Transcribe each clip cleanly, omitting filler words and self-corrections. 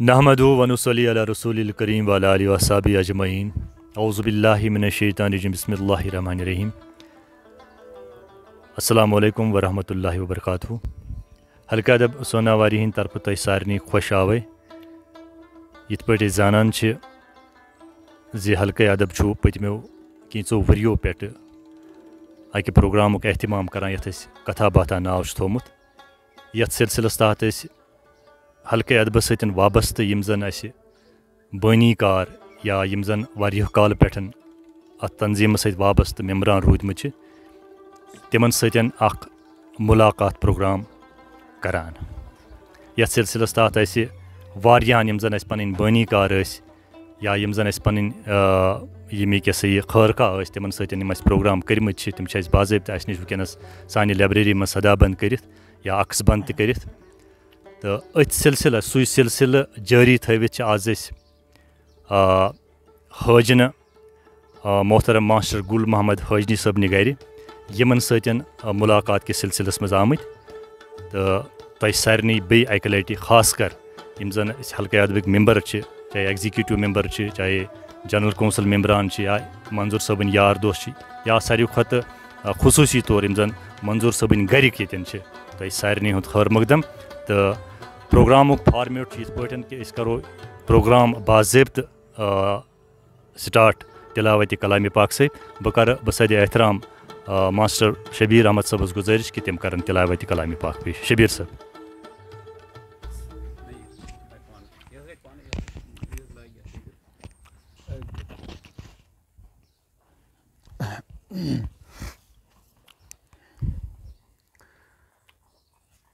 نحمدہ ونصلی علی رسول الکریم وعلی آلہ وصحبہ اجمعین اعوذ باللہ من الشیطان الرجیم بسم اللہ الرحمن الرحیم السلام علیکم ورحمۃ اللہ وبرکاتہ حلقہ ادب سوناواری ہند طرف تہ سارنی خوش آوے یت پٲٹھۍ أسۍ زانان چھِ زِ حلقہ ادب چھُ پٔتمیو کینٛژو ؤرِیو پٮ۪ٹھٕ اکہِ پروگرامُک اہتمام کران یتھ أسۍ کتھا باتھا ناو چھُ تھوٚومُت یتھ سلسلس تحت أسۍ حلقہ ادبس سۭتۍ وابستہٕ یِم زن اسہِ بٲنی کار یا یِم زن واریاہ کالہٕ پٮ۪ٹھ اتھ تنظیٖمس سۭتۍ وابستہٕ ممبران روٗدۍمٕتۍ چھِ تِمن سۭتۍ اکھ مُلاقات پروگرام کران یتھ سلسلس تحت اسہِ واریاہن یِم زن اسہِ پنٕنۍ بٲنی کار ٲسۍ یا یِم زن اسہِ پنٕنۍ ییٚمِکۍ یہِ سا یہِ خٲرخواہ ٲسۍ تِمن سۭتۍ یِم اسہِ پروگرام کٔرمٕتۍ چھِ تِم چھِ اسہِ باضٲبطہٕ اسہِ نِش وٕنکٮ۪نس سانہِ لایبرٔری منٛز سدا بنٛد کٔرِتھ یا عکس بنٛد تہِ کٔرِتھ تہٕ أتھۍ سلسلس سُے سلسلہٕ جٲری تھٲوِتھ چھِ آز أسۍ حٲجنہٕ محترم ماسٹر گُل محمد حٲجنی صٲبنہِ گرِ یِمن سۭتۍ مُلاقات کِس سلسلس منٛز آمٕتۍ تہٕ تۄہہِ سارنٕے بیٚیہِ اکہِ لٹہِ خاص کر یِم زن أسۍ حلقہ ادبٕکۍ ممبر چھِ چاہے ایگزیکیوٗٹِو ممبر چھِ چاہے جنرل کونسل ممبران چھِ یا منظوٗر صٲبٕنۍ یار دوس چھِ یا ساروی کھۄتہٕ خصوٗصی طور یِم زن منظوٗر صٲبٕنۍ گرِکۍ ییٚتٮ۪ن چھِ تۄہہِ سارنٕے ہُنٛد خٲر مقدم تہٕ پروگرامُک فارمیٹ چھُ یِتھ پٲٹھۍ کہِ أسۍ کرو پروگرام باضٲبطہٕ سٹاٹ تلاوتِ کلامِ پاک سۭتۍ بہٕ سدِ احترام ماسٹر شبیٖر احمد صٲبس گُزٲرِش کہِ تِم کرن تلاوتِ کلامِ پاک پیش شبیٖر صٲب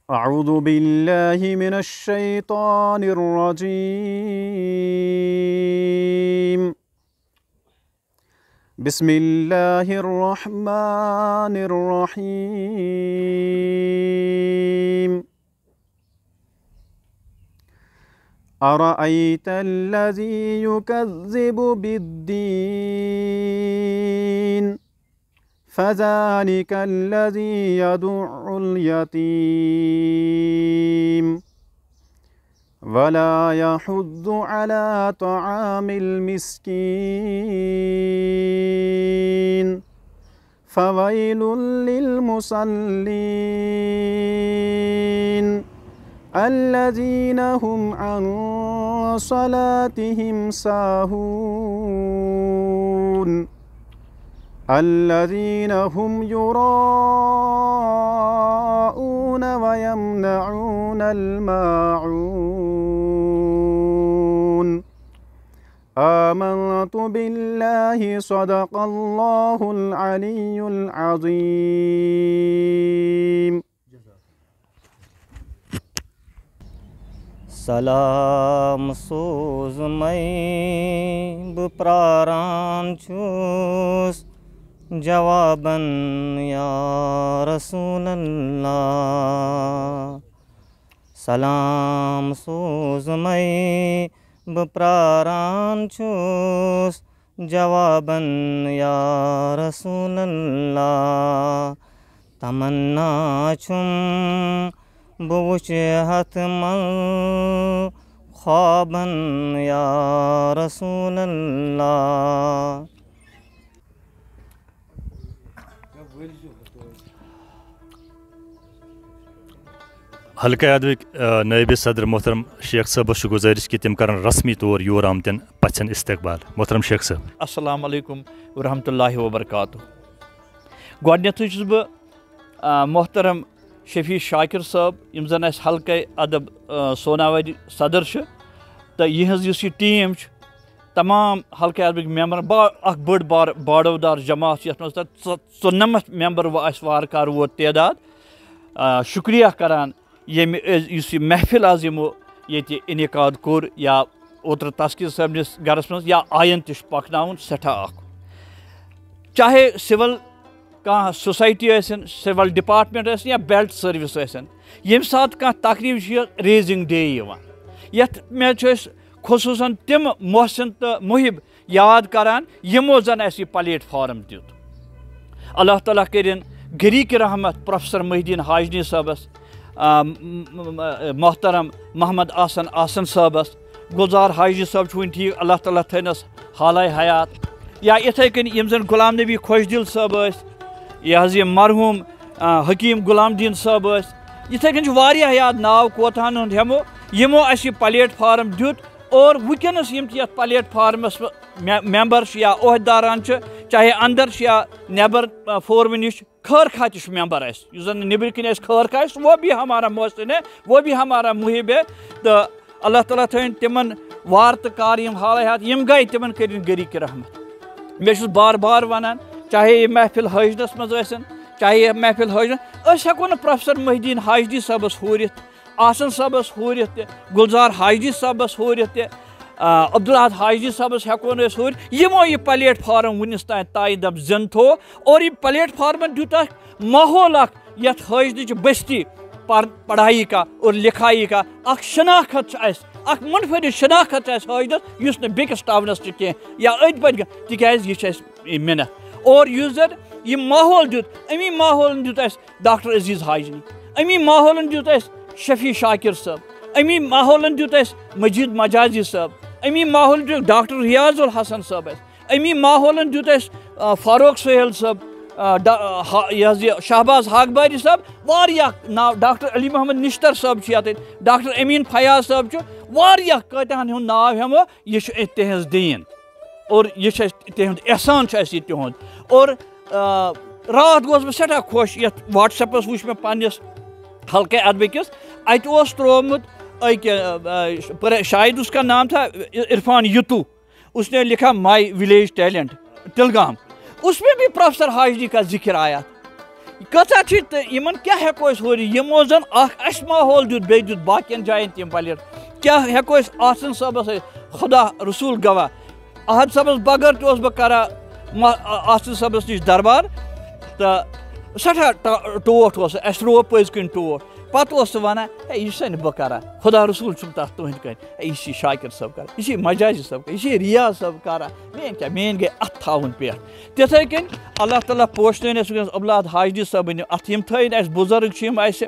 اعوذ باللہ من الشیطان الرجیم بسم اللہ الرحمن الرحیم ارأیت الذی یکذب بالدین فذلك الذي يدع اليتيم ولا يحض على طعام المسكين فويل للمصلين الذين هم عن صلاتهم ساهون الذين هم يراءون ويمنعون الماعون آمنت بالله صدق الله العلي العظيم سلام سوز میں بپراران چھوس جواباً یا رسول اللہ سلام سوز میں بپراران چھوس جواباً یا رسول اللہ تمنا چھم بہٕ وٕچھِ ہتھ مل خواباً یا رسول اللہ حلقہ ادبٕکۍ نٲیِبِ صدر محترم شیخ صٲبس چھُ گُزٲرِش کہِ تِم کرن رسمی طور یور آمتٮ۪ن پژھٮ۪ن استقبال محترم شیخ صٲب السلام علیکم ورحمتہ اللہ وبرکاتہ گۄڈنٮ۪تھٕے چھُس بہٕ محترم شفیع شاکر صٲب یِم زن اَسہِ حلقہ ادب سوناواری صدر چھِ تہٕ یِہٕنٛز یُس یہِ ٹیٖم چھُ تمام حلقہ ادبٕکۍ ممبر اکھ بٔڑ بار باڈودار جماعت چھِ یتھ منٛز 94 ممبر اَسہِ وارٕ کارٕ ووت تعداد شُکریہ کران ییٚمہِ یُس یہِ محفِل آز یِمو ییٚتہِ انعقاد کوٚر یا اوترٕ تسکیٖر صٲبنِس گرس منٛز یا آیندٕ تہِ چھُ پکناوُن سٮ۪ٹھاہ اکھ چاہے سِول کانٛہہ سوسایٹی ٲسِن سِول ڈپارٹمنٹ ٲسِن یا بیلٹ سٔروِس ٲسِن ییٚمہِ ساتہٕ کانٛہہ تقریٖب چھِ ریزِنٛگ ڈے یِوان یتھ منٛز چھِ أسۍ خصوٗصن تِم محسن تہٕ محب یاد کران یِمو زن اَسہِ یہِ پلیٹ فارم دیُت اللہ تعالیٰ کٔرِنۍ گٔریٖکہِ رحمت پروفیسر محی الدیٖن حاجنی صٲبس محترم محمد آسن صٲبس گلزار حاجی صٲب چھُ وٕنہِ ٹھیٖک اللہ تعالیٰ تھٲینَس حالے حیات یا یِتھَے کٔنۍ یِم زَن غلام نبی خۄش دِل صٲب ٲسۍ یہِ حظ یہِ مرحوٗم حکیٖم غلام دیٖن صٲب ٲسۍ یِتھَے کٔنۍ چھُ واریاہ یاد ناو کوتاہَن ہُنٛد ہٮ۪مو یِمو اَسہِ یہِ پلیٹ فارم دیُت اور وٕنکٮ۪نَس یِم تہِ یَتھ پلیٹ فارمَس مٮ۪مبر چھِ یا عہدیداران چھِ چاہے اندر چھِ یا نٮ۪بر فورمہِ نِش خٲر خواہ تہِ چھُ مٮ۪مبر اَسہِ یُس زَن نیٚبرۍ کِنۍ اَسہِ خٲر خواہ وہ بھی ہمارا محسن ہے وہ بھی ہمارا محب ہے تہٕ اللہ تعالیٰ تھٲیِن تِمن وار تہٕ کار یِم حالے حیات یِم گٔے تِمن کٔرِنۍ گَرِکۍ رحمت مےٚ چھُس بار بار وَنان چاہے یہِ محفِل حٲجنَس منٛز ٲسِن چاہے یہِ محفِل حٲجن أسۍ ہٮ۪کو نہٕ پروفیسر محی الدیٖن حاجدی صٲبس ہورِتھ آسن صٲبس ہورِتھ تہِ گُلزار حاجدی صٲبس ہورِتھ تہِ عبدالاحد حاجدی صٲبس ہٮ۪کو نہٕ أسۍ ہورِتھ یِمو یہِ پلیٹ فارم وُنِس تانۍ تایہِ دب زِنٛدٕ تھوو اور یہِ پلیٹ فارمن دیُت اکھ ماحول اکھ یتھ حٲجنٕچ بستی پڑھایی کا اور لکھایی کا اکھ شناخت چھِ اَسہِ اکھ منفرد شناخت چھِ اَسہِ حٲجنس یُس نہٕ بیٚکِس ٹاونس چھِ کینٛہہ یا أنٛدۍ پٔکۍ تِکیازِ یہِ چھِ اَسہِ محنت اور یُس زن یہِ ماحول دیُت امی ماحولن دیُت اَسہِ ڈاکٹر عزیٖز حاجنی امی ماحولن دیُت اَسہِ شفیع شاکر صٲب امی ماحولن دیُت اَسہِ مجید مجازی صٲب امی ماحولن دیُت ڈاکٹر ریاض الحسن صٲب اَسہِ امی ماحولن دیُت اَسہِ فاروق سہیل صٲب یہِ حظ یہِ شہباز ہاکباری صٲب واریاہ ناو ڈاکٹر علی محمد نشتر صٲب چھِ ییٚتٮ۪تھ ڈاکٹر امیٖن فیاض صٲب چھُ واریاہ کۭتیاہن ہُنٛد ناو ہٮ۪مو یہِ چھُ تِہنٛز دیٖن اور یہِ چھُ اَسہِ تِہُنٛد احسان چھُ اَسہِ یہِ تِہُنٛد اور راتھ گوس بہٕ سٮ۪ٹھاہ خۄش یتھ وٹس ایپس وٕچھ مےٚ پننِس حلقے ادبہٕ کِس اَتہِ اوس ترٛوومُت أکہِ شاید اس کا نام تھا عرفان یتو اس نے لکھا مائی ولیج ٹیلنٹ تلگام اس میں بھی پروفیسر حاجدی کا ذکر آیا کۭژاہ چھِ تہٕ یِمن کیٛاہ ہٮ۪کو أسۍ ہورِتھ یِمو زن اکھ اَسہِ ماحول دیُت بیٚیہِ دیُت باقین جاین تِم پلیٹ کیٛاہ ہٮ۪کو أسۍ آسن صٲبس خدا رسوٗل گواہ احد صٲبس بغٲر تہِ اوسُس بہٕ کران آسن صٲبس نِش دربار تہٕ سٮ۪ٹھاہ ٹوٹھ اوس اَسہِ ترٛوو پٔزۍ کِنۍ ٹوٹھ پتہٕ اوس سُہ ونان ہے یہِ چھُسا نہٕ بہٕ کران خدا رسوٗل چھُم تتھ تُہنٛدِ کَنۍ یہِ چھِ شاکر صٲب کران یہِ چھِ مجازی صٲب کران یہِ چھِ ریاض صٲب کران میٲنۍ کیٛاہ میٲنۍ گٔے اتھ تھاوُن پٮ۪ٹھ تِتھٕے کٔنۍ اللہ تعالیٰ پوشنٲوِن اَسہِ وٕنکیٚنس عبدالاحد حاجدی صٲبٕنۍ اتھ یِم تھٲیِن اَسہِ بُزرگ چھِ یِم اَسہِ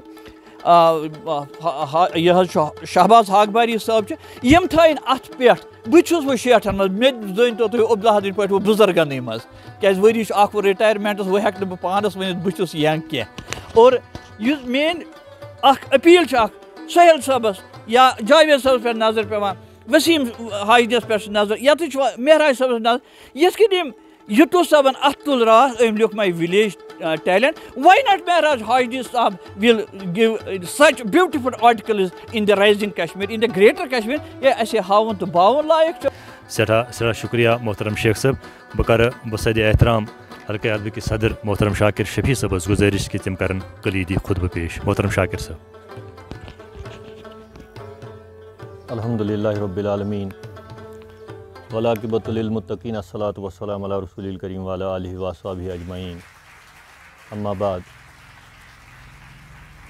یہِ حظ چھُ شہباز ہاکباری صٲب چھِ یِم تھٲیِن اتھ پٮ۪ٹھ بہٕ چھُس وۄنۍ شیٹھن منٛز مےٚ تہِ زٲنۍتو تُہۍ عبدالاحدٕنۍ پٲٹھۍ وۄنۍ بُزرگنٕے منٛز کیٛازِ ؤری چھُ اکھ رِٹایرمینٹس وۄنۍ ہٮ۪کہٕ نہٕ بہٕ پانس ؤنِتھ بہٕ چھُس ینگ کینٛہہ اور یُس میٲنۍ اکھ اپیٖل چھِ اکھ سہیل صٲبس یا جاوید صٲبس پٮ۪ٹھ نظر پیوان وسیٖم حاجدیس پٮ۪ٹھ چھِ نظر یتھ چھُ مہراج صٲبس نظر یِتھ کٔنۍ یِم یتو صٲبن اتھ تُل راتھ أمۍ لیوٚکھ ماے ولیج ٹیلنٹ واے ناٹ مہراج حاجدی صاحب will give such beautiful articles in the rising Kashmir in the greater Kashmir یہِ اَسہِ ہاوُن تہٕ باوُن لایق چھُ سٮ۪ٹھاہ شُکریہ محترم شیخ صٲب بہٕ کرٕ بصدِ احترام حلقے ادبٕکۍ صدر محترم شاکر شفیع صٲبس گُزٲرِش کہِ تِم کرن کلیٖدی خطبہٕ پیش محترم شاکر صٲب الحمدُللہ رب العالمیٖن والعاقبۃ للمتقین الصلاۃ والسلام علی رسول الکریم وعلی آلہ وصحبہ اجمعین اما بعد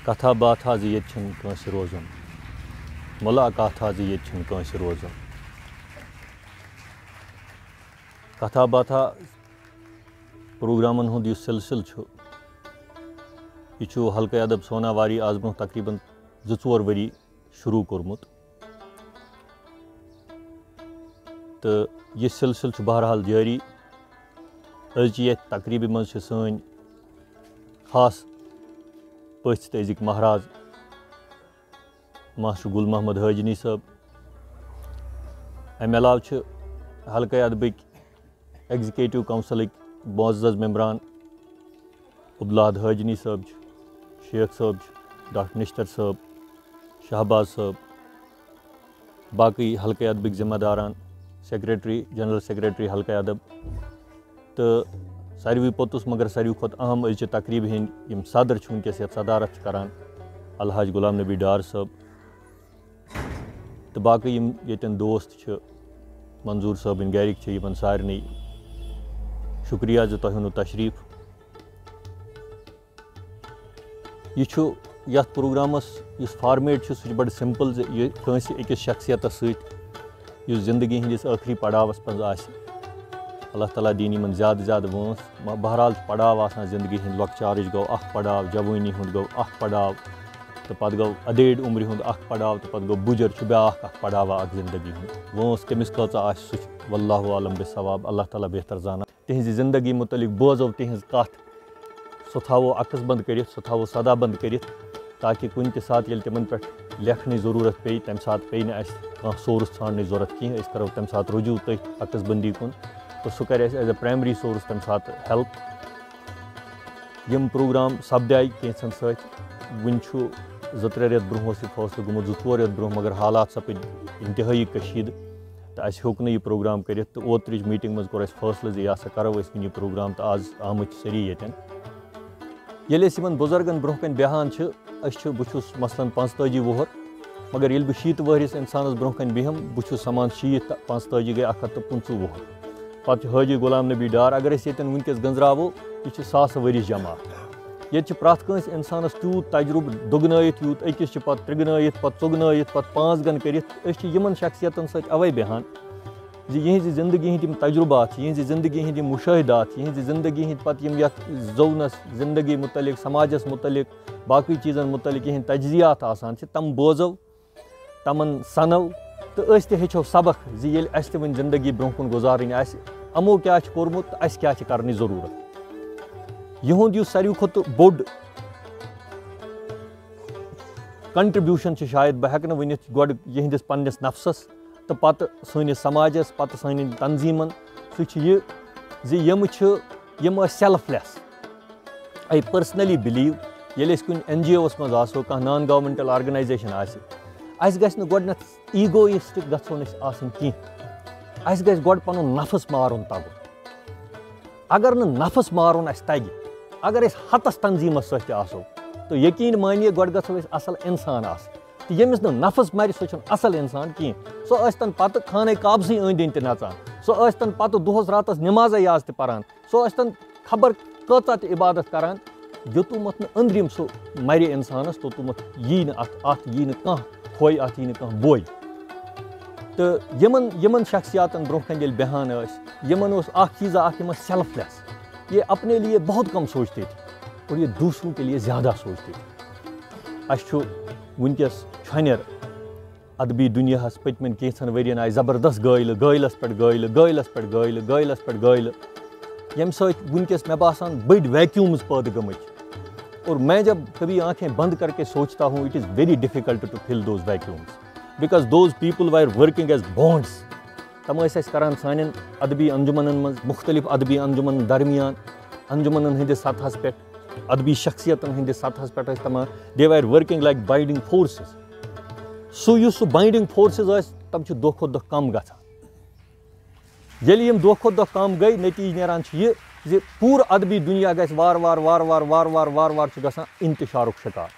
کتھا باتھا زِ ییٚتہِ چھِنہٕ کٲنٛسہِ روزُن مُلاقاتھا زِ ییٚتہِ چھِنہٕ کٲنٛسہِ روزُن کتھا باتھا پروگرامن ہُنٛد یُس سلسلہٕ چھُ یہِ چھُ حلقے ادب سوناواری آز برونٛہہ تقریٖباً 2-4 ؤری شروٗع کوٚرمُت تہٕ یہِ سلسلہٕ چھُ بہرحال جٲری أزچہِ یتھ تقریٖبہِ منٛز چھِ سٲنۍ خاص پٔژھۍ تہٕ أزِکۍ مہراز ماسٹر گُل محمد حٲجنی صٲب امہِ علاوٕ چھِ حلقے ادبٕکۍ ایگزِکیٹِو کونسلٕکۍ معزز ممبران عبدالاحد حٲجنی صٲب چھِ شیخ صٲب چھِ ڈاکٹر نشتر صٲب شہباز صٲب باقٕے حلقے ادبٕکۍ ذمہ داران سیکریٹری جنرل سیکریٹری حلقے ادب تہٕ ساروٕے پوٚتُس مگر ساروٕے کھۄتہٕ اہم أزچہِ تقریٖبہِ ہِنٛدۍ یِم صدر چھِ وٕنکیٚس یتھ صدارت چھِ کران الحاج غلام نبی ڈار صٲب تہٕ باقٕے یِم ییٚتٮ۪ن دوست چھِ منظوٗر صٲبٕنۍ گرِکۍ چھِ یِمن سارنٕے شُکریہ زِ تۄہہِ اوٚنوُ تشریٖف یہِ چھُ یتھ پروگرامس یُس فارمیٹ چھُ سُہ چھُ بڑٕ سمپل زِ یہِ کٲنٛسہِ أکِس شخصیتس سۭتۍ یُس زندگی ہٕنٛدِس ٲخری پڑاوس منٛز آسہِ اللہ تعالیٰ دِیِن یِمن زیادٕ زیادٕ وٲنٛس بہرحال چھُ پڑاو آسان زندگی ہٕنٛدۍ لۄکچارٕچ گوٚو اکھ پڑاو جوٲنی ہُنٛد گوٚو اکھ پڑاو تو پتہٕ گوٚو ادھیڑ عمرِ ہُنٛد اکھ پڑاو تہٕ پتہٕ گوٚو بُجر چھُ بیٛاکھ اکھ پڑاوا اکھ زندگی ہُنٛد. وٲنٛس کٔمِس کۭژاہ آسہِ سُہ چھُ واللہ عالم بِثواب, اللہ تعالیٰ بہتر زانان. تِہنٛزِ زندگی متعلق بوزو تِہنٛز کتھ, سُہ تھاوو عکس بنٛد کٔرِتھ, سُہ تھاوو صدا بنٛد کٔرِتھ, تاکہِ کُنہِ تہِ ساتہٕ ییٚلہِ تِمن پٮ۪ٹھ لیکھنٕچ ضروٗرت پیٚیہِ تَمہِ ساتہٕ پیٚیہِ نہٕ اَسہِ کانٛہہ سورس ژھانڈنٕچ ضوٚرتھ کینٛہہ. أسۍ کرو تَمہِ ساتہٕ رجوٗع تٔتھۍ عکس بندی کُن تہٕ سُہ کرِ اَسہِ ایز اے پرٛایمری سورس تَمہِ ساتہٕ ہیلپ. یِم پروگرام سپداے کینٛژھن سۭتۍ. وُنہِ چھُ 2-3 رٮ۪تھ برونٛہہ اوس یہِ فٲصلہٕ گوٚمُت, 2-4 رٮ۪تھ برونٛہہ, مگر حالات سپٕدۍ انتہٲیی کٔشیٖدٕ تہٕ اَسہِ ہیوٚک نہٕ یہِ پروگرام کٔرِتھ. تہٕ اوترٕچ میٖٹنٛگ منٛز کوٚر اَسہِ فٲصلہٕ زِ یہِ ہسا کرو أسۍ وۄنۍ یہِ پروگرام, تہٕ آز آمٕتۍ چھِ سٲری ییٚتٮ۪ن. ییٚلہِ أسۍ یِمن بُزرگن برونٛہہ کَنۍ بیٚہوان چھِ, بہٕ چھُس مثلاً 45 وُہُر, مگر ییٚلہِ بہٕ 60 وٕہرِس اِنسانس برونٛہہ کَنۍ بیٚہمہٕ, بہٕ چھُس سمان 60 تہٕ 45 گٔے 125 وُہُر. پتہٕ چھُ حٲجی غلام نبی ڈار. اگر أسۍ ییٚتٮ۪ن وٕنکٮ۪س گٔنٛزراوو, یہِ چھِ ساسہٕ ؤرِش جماعت. ییٚتہِ چھِ پرٛٮ۪تھ کٲنٛسہِ اِنسانس تیوٗت تجرُبہٕ دُگنٲیِتھ, یوٗت أکِس چھِ پتہٕ ترٛگنٲیِتھ, پتہٕ ژۄگنٲیِتھ, پتہٕ 5 گن کٔرِتھ. أسۍ چھِ یِمن شخصیتن سۭتۍ اَوے بیٚہوان زِ یِہنٛزِ زندگی ہٕنٛدۍ یِم تجرُبات چھِ, یِہنٛزِ زندگی ہٕنٛدۍ یِم مُشٲہِدات چھِ, یِہنٛزِ زندگی ہٕنٛدۍ پتہٕ یِم یتھ زونس زندگی متعلق, سماجس متعلق, باقٕے چیٖزن متعلق یِہنٛدۍ تجزیات آسان چھِ, تِم بوزو, تِمن سنو, تہٕ أسۍ تہِ ہیٚچھو سبق زِ ییٚلہِ اَسہِ تہِ وۄنۍ زندگی برونٛہہ کُن گُزارٕنۍ آسہِ, یِمو کیٛاہ چھُ کوٚرمُت تہٕ اَسہِ کیٛاہ چھِ کرنٕچ ضروٗرت. یِہُنٛد یُس ساروی کھۄتہٕ بوٚڑ کنٹربیوٗشن چھِ, شاید بہٕ ہٮ۪کہٕ نہٕ ؤنِتھ گۄڈٕ یِہنٛدِس پننِس نفسس تہٕ پتہٕ سٲنِس سماجس, پتہٕ سانٮ۪ن تنظیٖمن, سُہ چھُ یہِ زِ یِم ٲسۍ سیلف لیس. آی پٔرسنلی بِلیٖو ییٚلہِ أسۍ کُنہِ NGO یس منٛز آسو, کانٛہہ نان گورمینٹل آرگنایزیشن آسہِ, اَسہِ گژھِ نہٕ گۄڈٕنٮ۪تھ ایٖگویِسٹِک گژھُن أسۍ آسٕنۍ کینٛہہ. اَسہِ گژھِ گۄڈٕ پنُن نفس مارُن تگُن. اگر نہٕ نفس مارُن اَسہِ تگہِ, اگر أسۍ ہتس تنظیٖمس سۭتۍ تہِ آسو, تہٕ یقیٖن مٲنِو گۄڈٕ گژھو أسۍ اصل انسان آسٕنۍ. تہٕ ییٚمِس نہٕ نفس مرِ سُہ چھُنہٕ اصل انسان کینٛہہ. سُہ ٲسۍتن پتہٕ خانہ کعبسٕے أنٛدۍ أنٛدۍ تہِ نژان, سُہ ٲسۍتن پتہٕ دۄہس راتس نٮ۪مازے یاژ تہِ پران, سُہ ٲسۍتن خبر کۭژاہ تہِ عبادت کران. یوٚتامَتھ نہٕ أنٛدرِم سُہ مرِ انسانس, توٚتامَتھ یی نہٕ اتھ یی نہٕ کانٛہہ کھوے, اتھ یی نہٕ کانٛہہ بوے. تہٕ یِمن شخصیاتن برونٛہہ کَنۍ ییٚلہِ بیٚہوان ٲسۍ, یِمن اوس اکھ چیٖزا اکھ, یِم ٲسۍ سیلف لیس. یہ اپنے لیے بہت کم سوچتے تھے اور یہ دوسروں کے لیے زیادہ سوچتے تھے. اَسہِ چھُ وٕنکٮ۪س چھۄنٮ۪ر ادبی دُنیاہس پٔتمٮ۪ن کینٛژھن ؤرین آیہِ زبردست گٲیلہٕ پٮ۪ٹھ گٲیلہٕ, ییٚمہِ سۭتۍ وٕنکٮ۪س مےٚ باسان بٔڑۍ ویکیوٗمٕز پٲدٕ گٔمٕتۍ. اور میں جب کبھی آنکھیں بند کر کے سوچتا ہوں, it is very difficult to fill those vacuums, because those people were working as bonds. تِم ٲسۍ اَسہِ کران سانٮ۪ن ادبی انجمنن منٛز, مختلف ادبی انجمنن درمیان, انجمنن ہٕنٛدِس سطحس پٮ۪ٹھ, ادبی شخصیتن ہٕنٛدِس سطحس پٮ۪ٹھ ٲسۍ تِم, دے ویر ورکنگ لایک بایڈنگ فورسز. سُہ بایڈنگ فورسز ٲسۍ, تِم چھِ دۄہ کھۄتہٕ دۄہ کم گژھان. ییٚلہِ یِم دۄہ کھۄتہٕ دۄہ کم گٔے, نٔتیٖجہٕ نیران چھُ یہِ زِ پوٗرٕ ادبی دُنیا گژھِ وارٕ وارٕ چھُ گژھان انتشارُک شکار.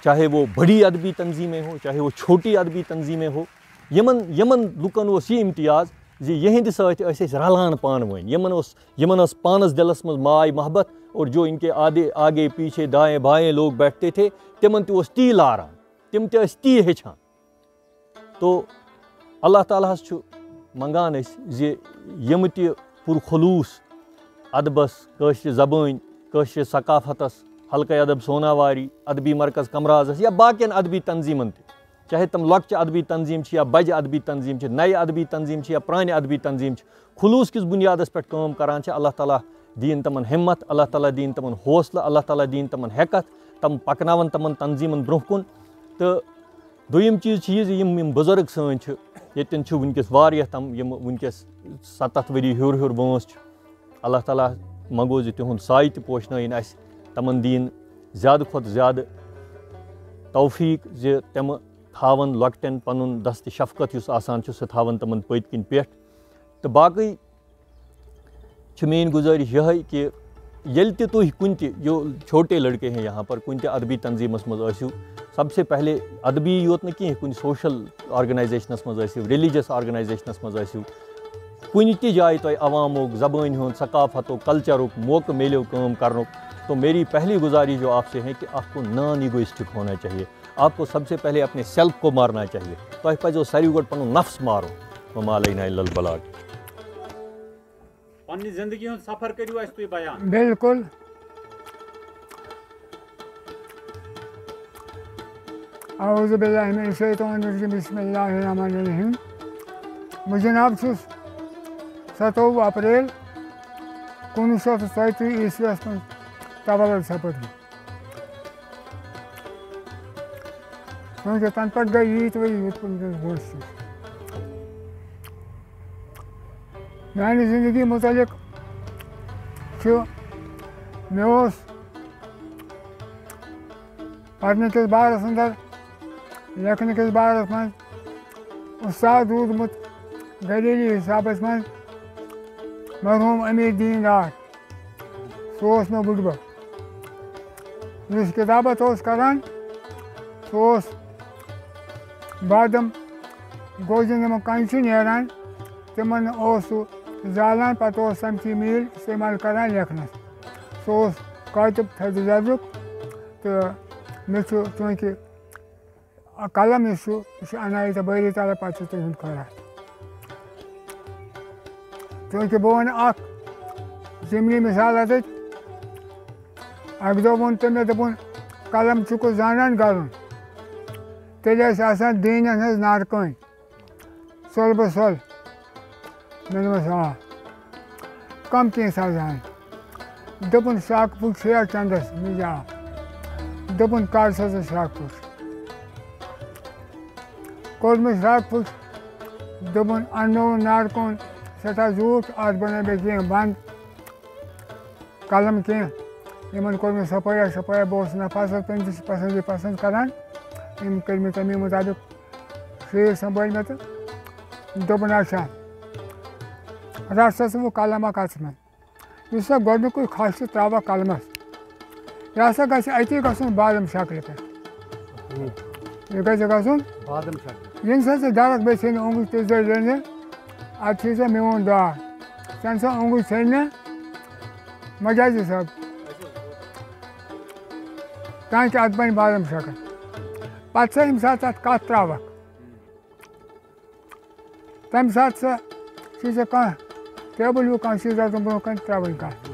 چاہے وہ بڑی ادبی تنظیٖمیں ہو, چاہے وہ چھوٹی ادبی تنظیٖمیں ہو, یِمن لُکن اوس یہِ امتیاز زِ یِہنٛدِ سۭتۍ ٲسۍ أسۍ رلان پانہٕ ؤنۍ. یِمن ٲس پانس دِلس منٛز ماے محبت, اور جو ان کے آگے پیچھے دائیں بائیں لوگ بیٹھتے تھے, تِمن تہِ اوس تی لاران, تِم تہِ ٲسۍ تی ہیٚچھان. تو اللہ تعالیٰ ہس چھُ منگان أسۍ زِ یِم تہِ پُرخلوٗص ادبس, کٲشرِ زبٲنۍ, کٲشرِ ثقافتس, حلقہ ادب سوناواری, ادبی مرکز کمرازس, یا باقین ادبی تنظیٖمن تہِ, چاہے تِم لۄکچہِ ادبی تنظیٖم چھِ یا بجہِ ادبی تنظیٖم چھِ, نَیہِ ادبی تنظیٖم چھِ یا پرٛانہِ ادبی تنظیٖم چھِ, خلوٗص کِس بُنیادس پٮ۪ٹھ کٲم کران چھِ. اللہ تعالیٰ دِیِن تِمن ہمت, اللہ تعالیٰ دِیِن تِمن حوصلہٕ, اللہ تعالیٰ دِیِن تِمن ہیٚکتھ, تِم پکناون تِمن تنظیٖمن برونٛہہ کُن. تہٕ دوٚیِم چیٖز چھُ یہِ زِ یِم بُزرگ سٲنۍ چھِ, ییٚتٮ۪ن چھُ وٕنکٮ۪س واریاہ تِم یِم وٕنکٮ۪س 70 ؤری ہیوٚر وٲنٛس چھِ. اللہ تعالیٰ منگو زِ تِہُنٛد سایہِ تہِ پوشنٲیِن اَسہِ, تِمن دِیِن زیادٕ کھۄتہٕ زیادٕ توفیٖق زِ تِمہٕ تھاون لۄکٹٮ۪ن پنُن دستہِ شفقت یُس آسان چھُ, سُہ تھاون تِمن پٔتۍ کِنۍ پٮ۪ٹھ. تہٕ باقٕے چھِ میٲنۍ گُزٲرِش یِہے کہِ ییٚلہِ تہِ تُہۍ کُنہِ تہِ چھوٹے لڑکے ہیں یہاں پر کُنہِ تہِ ادبی تنظیٖمس منٛز ٲسِو, سب سے پہلے ادبی یوت نہٕ کینٛہہ, کُنہِ سوشل آرگنایزیشنس منٛز ٲسِو, ریلِجس آرگنایزیشنس منٛز ٲسِو, کُنہِ تہِ جایہِ تۄہہِ عوامُک, زبٲنۍ ہُنٛد, ثقافتُک, کلچرُک موقعہٕ مِلیو کٲم کرنُک, تو میری پہلی گزارش جو آپ سے ہے کہ آپ کو نان ایگوئسٹک ہونا چاہیے. آپ کو سب سے پہلے اپنے سیلف کو مارنا چاہیے. تۄہہِ پزیو ساروی گۄڈٕ پنُن نفس مارُن. وما علینا الا البلاغ. پننہِ زندگی ہُنٛد سفر کٔرِو اَسہِ تُہۍ بیان. بالکل. اعوذ باللہ من الشیطان الرجیم بسم اللہ الرحمن الرحیم بہٕ جناب چھُس 27 اپریل 1934 عیسویَس منٛز تولد سپدمُت چوٗنٛکہِ تَنہٕ پٮ۪ٹھ گٔے ییٖتۍ ؤری یوٗت وٕنکٮ۪س بوٚڑ چھُس میٛانہِ زندگی متعلق چھُ مےٚ اوس پرنہٕ کِس بارس انٛدر لیکھنہٕ کِس بارس منٛز اُستاد روٗدمُت گریلی حسابس منٛز مرحوٗم امیٖر دیٖن ڈار سُہ اوس مےٚ بٕڈبب یُس کِتابت اوس کران سُہ اوس بادم گوجن یِم کَنہِ چھِ نیران تِمن اوس سُہ زالان پتہٕ اوس تَمچی میٖل استعمال کران لیکھنس سُہ اوس کاتِب تھزرُک تہٕ مےٚ چھُ چوٗنٛکہِ قلم یُس چھُ یہِ چھُ عنایتہ بٲری تعالیٰ پتہٕ چھُ تُہُنٛد خٲرات چوٗنٛکہِ بہٕ وَنہٕ اکھ ضمنی مِثال اَتٮ۪تھ اکہِ دۄہ ووٚن تٔمۍ مےٚ دوٚپُن قلم چھُکھٕ زانان گَرُن تیٚلہِ ٲسۍ آسان ڈیٖنٮ۪ن ہٕنٛز نارٕ کٲنۍ سۄلبہٕ سۄل مےٚ دوٚپمَس آ کَم کینٛژھا زانہِ دوٚپُن شاکہٕ پھٕٹۍ چھُیا چنٛدس مےٚ آ دوٚپُن کر سا ژٕ شاکہٕ پھٕٹۍ کوٚرمُت شاکہٕ پھٕٹۍ دوٚپُن اَننووُن نارٕ کٲنۍ سٮ۪ٹھاہ زیوٗٹھ اَتھ بَنٲے مےٚ کینٛہہ بنٛد قلم کینٛہہ یِمن کوٚر مےٚ صفٲیہ شفٲیہ بہٕ اوسُس نفع صٲب تٔمۍ تہِ چھِ پسنٛد کران أمۍ کٔرۍ مےٚ تَمے مُطابق شیٖر سنٛبھٲلۍ مےٚ تہٕ دوٚپُن اچھا رٹ سا ژٕ وۄنۍ قلم اکھ اَتھس منٛز یُس سا گۄڈنیُکُے کھش ژٕ ترٛاوکھ قلمس یہِ ہسا گژھِ اتی گژھُن بادم شکلہِ پٮ۪ٹھ یہِ گژھِ گژھُن ییٚمہِ ساتہٕ ژٕ ڈرکھ بیٚیہِ ژھٕنہِ اوٚنٛگُج تِژھ دۄہ زینہِ اَدٕ چھُے ژےٚ میون ڈاٹھ ژَن سا اوٚنٛگُج ژھٕنہِ مجازی صٲب تاکہِ اَتھ بنہِ بادم شکل پتہٕ سا ییٚمہِ ساتہٕ ژٕ اَتھ کَتھ ترٛاوکھ تَمہِ ساتہٕ سا چھُے ژےٚ کانٛہہ ٹیبٕل ہیوٗ کانٛہہ چیٖزا برونٛہہ کَنہِ ترٛاوٕنۍ کَتھ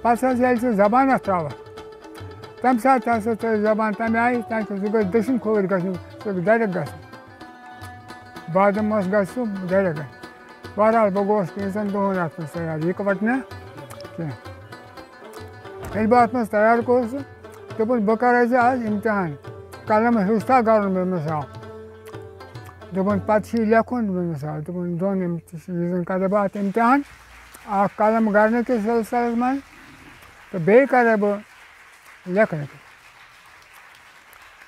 پتہٕ ہسا ییٚلہِ ژٕ زبان اَتھ ترٛاوکھ تَمہِ ساتہٕ ہسا ترٛٲوِو زبان تَمہِ آیہِ تاکہِ سُہ گژھِ دٔچھِنۍ کھووٕرۍ گژھُن سُہ گژھِ ڈایریکٹ گژھُن بادمس گژھِ سُہ ڈایریکٹ گژھِ بہرحال بہٕ گوٚوُس کینٛژن دۄہن اَتھ منٛز تیار یہِ وَٹہِ نہٕ کینٛہہ ییٚلہِ بہٕ اَتھ منٛز تیار گوٚوُس دوٚپُن بہٕ کَرے ژےٚ آز اِمتِحان قلم ہیٚچھتھا کَرُن دوٚپمَس آ دوٚپُن پتہٕ چھُے لیکھُن دوٚپمَس آ دوٚپُن دۄن چیٖزن کرے بہٕ اَتھ اِمتِحان اکھ قلم گرنہٕ کِس سلسلس منٛز تہٕ بیٚیہِ کرے بہٕ لیکھنہٕ کِس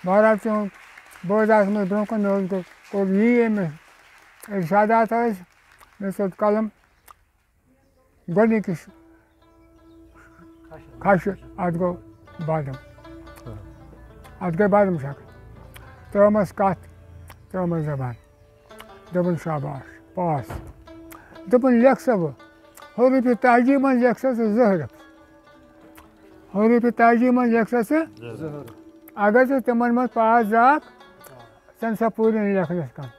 بہرحال چوٗنٛکہِ بہٕ اوسُس اَتھ منٛز برونٛہہ کُن مےٚ اوس کوٚر یی أمِس ارشادات ٲسۍ مےٚ ژوٚٹ قلم گۄڈنِکِس کھشہِ اَتھ گوٚو بادم اَتھ گٔے بادم شکل ترٛٲومَس کَتھ ترٛٲومَس زبان دوٚپُن شاباش پاس دوٚپُن لیکھ سا وۄنۍ حروٗفہِ تہجی منٛز لیکھ سا ژٕ 2 حرف حروٗفہِ تہجی منٛز لیکھ سا ژٕ اگر ژٕ تِمن منٛز پاس درٛاکھ ژَن سا پوٗرٕ لیکھنَس کانٛہہ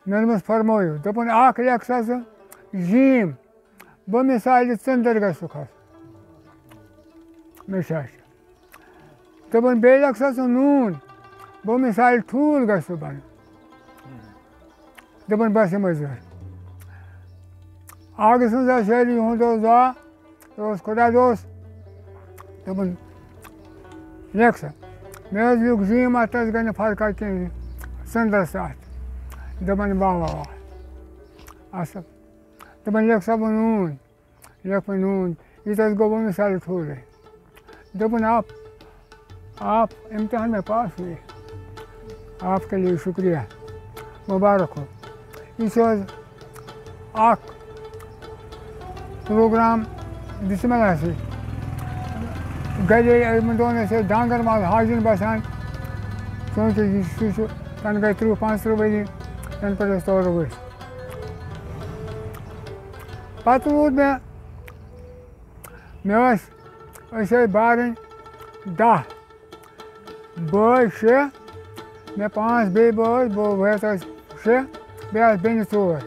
مےٚ دوٚپمَس فرمٲیِو دوٚپُن اکھ لیکھ سا ژٕ جیٖم بمثالہِ ژٔنٛدٕر گژھِ سُہ کھسُن مےٚ چھِ اچھا دوٚپُن بیٚیہِ لیکھ سا ژٕ نوٗن بمثالہِ ٹھوٗل گژھِ سُہ بنُن دوٚپُن بس یِمے 2 اکھ سٕنٛز شٲعری ہُنٛد اوس دعا یہِ اوس خۄدا دوست دوٚپُن لیکھ سا مےٚ حظ لیوٗکھ جیٖم اَتھ حظ گٔے نہٕ فرقا کینٛہہ ژٔنٛدرس تہٕ اَتھ دوٚپُن واہ واہ واہ اَصٕل دوٚپُن لیکھ سا وۄنۍ نوٗن لیکھ وۄنۍ نوٗن یہِ تہِ حظ گوٚو بمثالہِ ٹھوٗلٕے دوٚپُن آپ اِمتِحان میں پاس ہوئے آپ کے لیے شُکریہ مُبارک ہو یہِ چھُ حظ اکھ پروگرام بِسمِللہ سۭتۍ گرے یِمن دۄہن ٲسۍ أسۍ ڈانٛگر ماز حاجِن بسان چوٗنٛکہِ یہِ سُہ چھُ تَنہٕ گٔے 30-35 ؤری تَنہٕ پٮ۪ٹھ ٲسۍ تورٕ ؤسۍ پتہٕ روٗد مےٚ ٲسۍ بارٕنۍ 10 بٲے 6 مےٚ 5 بیٚیہِ بٲے بٲژ ٲسۍ 6 بیٚیہِ آسہٕ بیٚنہِ 4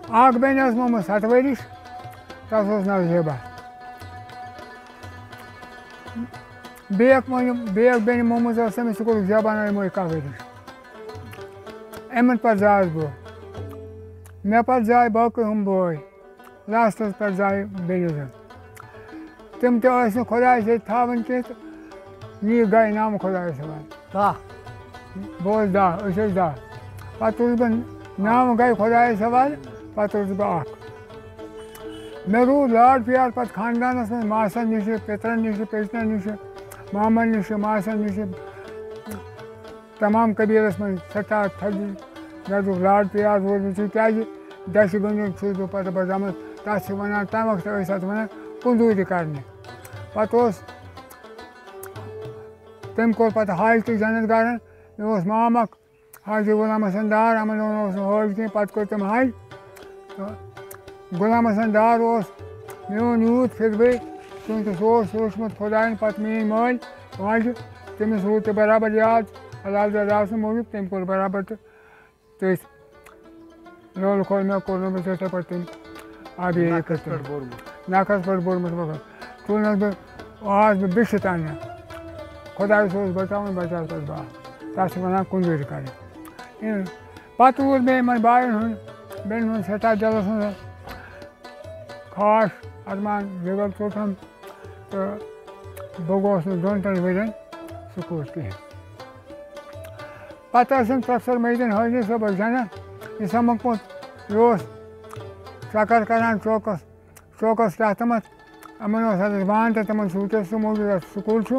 اکھ بیٚنہِ ٲس موٚمُت 7 ؤرِش تَس اوس ناو ہیبا بیٚیہِ بیٚنہِ موٚمٕژ ٲس تٔمِس سُہ کوٚرُکھ زٮ۪بان یِموٕے کاہ ؤرِش اَمہِ پَتہٕ زاس بہٕ مےٚ پَتہٕ زاے باقٕے ہُم بٲے لاسٹَس پٮ۪ٹھ زاے بیٚنہِ زٕ تِم تہِ ٲسۍ نہٕ خۄدایَس ییٚتہِ تھاوٕنۍ کینٛہہ تہٕ یی گٔے نامہٕ خۄدایَس حوالہٕ بہٕ اوسُس 10 أسۍ ٲسۍ 10 پَتہٕ روٗدُس بہٕ نامہٕ گٔے خۄدایَس حوالہٕ پَتہٕ روٗدُس بہٕ اَکھ مےٚ روٗد لاڈ پیار پَتہٕ خاندانَس منٛز ماسَن نِشہِ پِترَن نِشہِ پیٚچنَن نِشہِ مامَن نِشہِ ماسَن نِشہِ تمام قبیٖلَس منٛز سٮ۪ٹھاہ تھدِ درجُک لاڈ پیار روٗد مےٚ کیٛازِ دَچھِ گٔنٛڈِتھ چھُس بہٕ پَتہٕ بَڑامُت تَتھ چھِ وَنان تَمہِ وقتہٕ ٲسۍ اَتھ وَنان کُندوٗرِ کَرنہِ پَتہٕ اوس تٔمۍ کوٚر پَتہٕ حج تہِ جنت گارَن مےٚ اوس مام اَکھ حاجی غلام حسن ڈار یِمَن اوس نہٕ حٲج کینٛہہ پَتہٕ کوٚر تٔمۍ حج تہٕ غلام حسن ڈار اوس میون یوٗت فِدوٕے چوٗنٛکہِ سُہ اوس روٗچھمُت خۄدایَن پَتہٕ میٛٲنۍ مٲلۍ ماجہِ تٔمِس روٗد تہِ برابر یاد حلال داد سٕنٛدِ موٗجوٗب تٔمۍ کوٚر برابر تہٕ تٔتھۍ لولہٕ کھول مےٚ کوٚرنوٗ بہٕ تِتھَے پٲٹھۍ تٔمۍ آبی نَکھَس پٮ۪ٹھ بوٚرمُت وقت تُلنَس بہٕ آس بہٕ بیٚچھِ تانۍ خۄدایَس اوس بَچاوُن بَچاو تَتھ بہٕ تَتھ چھِ وَنان کُندوٗرِ کَرٕنۍ پَتہٕ روٗد مےٚ یِمَن بایَن ہُنٛد بیٚنہِ ہُنٛد سٮ۪ٹھاہ دِلَس منٛز خاص اَرمان جِگر ژوٚٹھُم تہٕ بہٕ گوٚوُس نہٕ 2-3 ؤرۍیَن سکوٗل کِہیٖنۍ پَتہٕ ٲسِم پرٛوفیسر محی الدیٖن حٲجی صٲب ٲسۍ زَنان یہِ سَمکھمُت یہِ اوس چَکر کَران چوکَس تَتھ یِمَن اوس اَتٮ۪تھ وان تہٕ تِمَن سوٗنٛچ سُہ موٗجوٗب اَتھ سکوٗل چھُ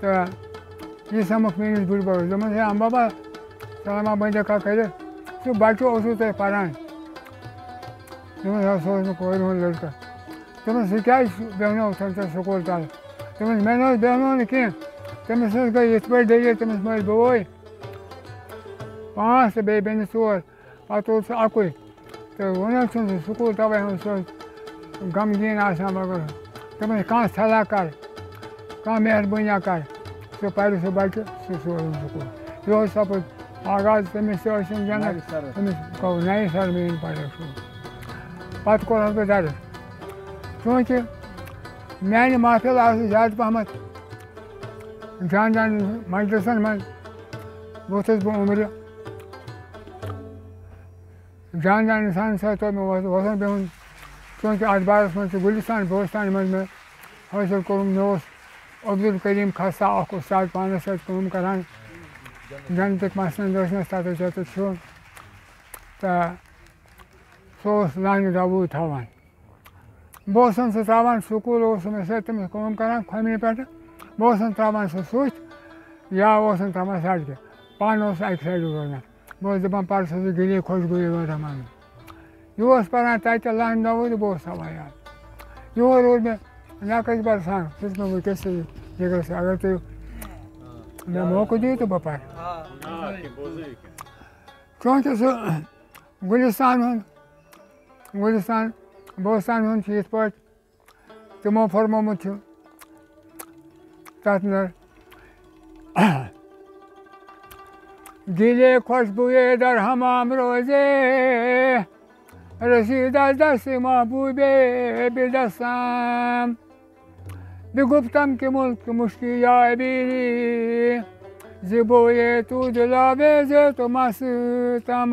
تہٕ یہِ سَمکھ میٛٲنِس بٕڈبَبَس دوٚپمَس ہے اَمبابا سلامہ بٔنٛدِکھا کٔرِتھ سُہ بَچہٕ اوسوُ تۄہہِ پَران دوٚپمَس ہے سُہ اوس نہٕ کورِ ہُنٛد لٔڑکہٕ دوٚپمَس سُہ کیٛازِ بیٚہنوتھَن ژےٚ سکوٗل تَلہٕ دوٚپمَس مےٚ نہٕ حظ بیٚہنو نہٕ کینٛہہ تٔمِس حظ گٔے یِتھ پٲٹھۍ دٔلیٖل تٔمِس مٲلۍ بوے 5 تہٕ بیٚیہِ بیٚنہِ 4 پَتہٕ روٗد سُہ اَکُے تہٕ وۄنۍ حظ چھُنہٕ سُہ سکوٗل تَوَے حظ سُہ غمگیٖن آسان مگر دوٚپمَس کانٛہہ صلاح کَر کانٛہہ مہربٲنیہ کَر سُہ پَرِ سُہ بَچہِ سُہ سوزُن سکوٗل یِہوے سَپُد آغاز تٔمِس تہِ ٲسِم جنت تٔمِس گوٚو نَیہِ سَرٕ میٛٲنۍ پَڑٲے شروٗع پَتہٕ کوٚرہَس بہٕ دَرٕس چوٗنٛکہِ میٛانہِ محفِل آسہٕ زیادٕ پَہمَتھ جان مجلِسَن منٛز ووٚتھُس بہٕ عُمرِ جان اِنسانَن سۭتۍ توٚر مےٚ وۄتھُن بِہُن چوٗنٛکہِ اَتھ بارَس منٛز چھُ گُلِستان بوستان منٛز مےٚ حٲصِل کوٚرمُت مےٚ اوس عبدالکریٖم خاصہ اَکھ اُستاد پانَس سۭتۍ کٲم کَران جنتٕکۍ مَسلَن ٲسۍ مےٚ تَتٮ۪تھ ییٚتٮ۪تھ چھُ تہٕ سُہ اوس لانہِ دَوُے تھاوان بہٕ اوسُم سُہ ترٛاوان سکوٗل اوس مےٚ سۭتۍ تٔمِس کٲم کَران کھۄمنہِ پٮ۪ٹھٕ بہٕ اوسُم ترٛاوان سُہ سُچ یا اوسُم ترٛاوان سڑکہِ پانہٕ اوس اَکہِ سایڈٕ روزان بہٕ اوسُس دَپان پَرٕ سا ژٕ گِلی خۄشبوٗ رحمان یہِ اوس پَران تَتہِ لانہِ دَوُے تہٕ بہٕ اوسُس تھاوان یاد یِہوے روٗد مےٚ نَقٕش بَرسان سُہ چھُ مےٚ وٕنۍکٮ۪س تہِ جِگرَس اگر تُہۍ مےٚ موقعہٕ دِیِو تہٕ بہٕ پَرٕ چوٗنٛکہِ سُہ گُلِستان بوستان ہُنٛد چھُ یِتھ پٲٹھۍ تِمو فرمومُت چھُ تَتھ منٛز گِلے خۄشبوٗ در ہمام روزے رسیٖدَس دَستِ محبوٗبے بِدَستام بِگُپتم کہِ مُلکہِ مُشکی یابیری زِبویے تو دِلاوے زے تو مستم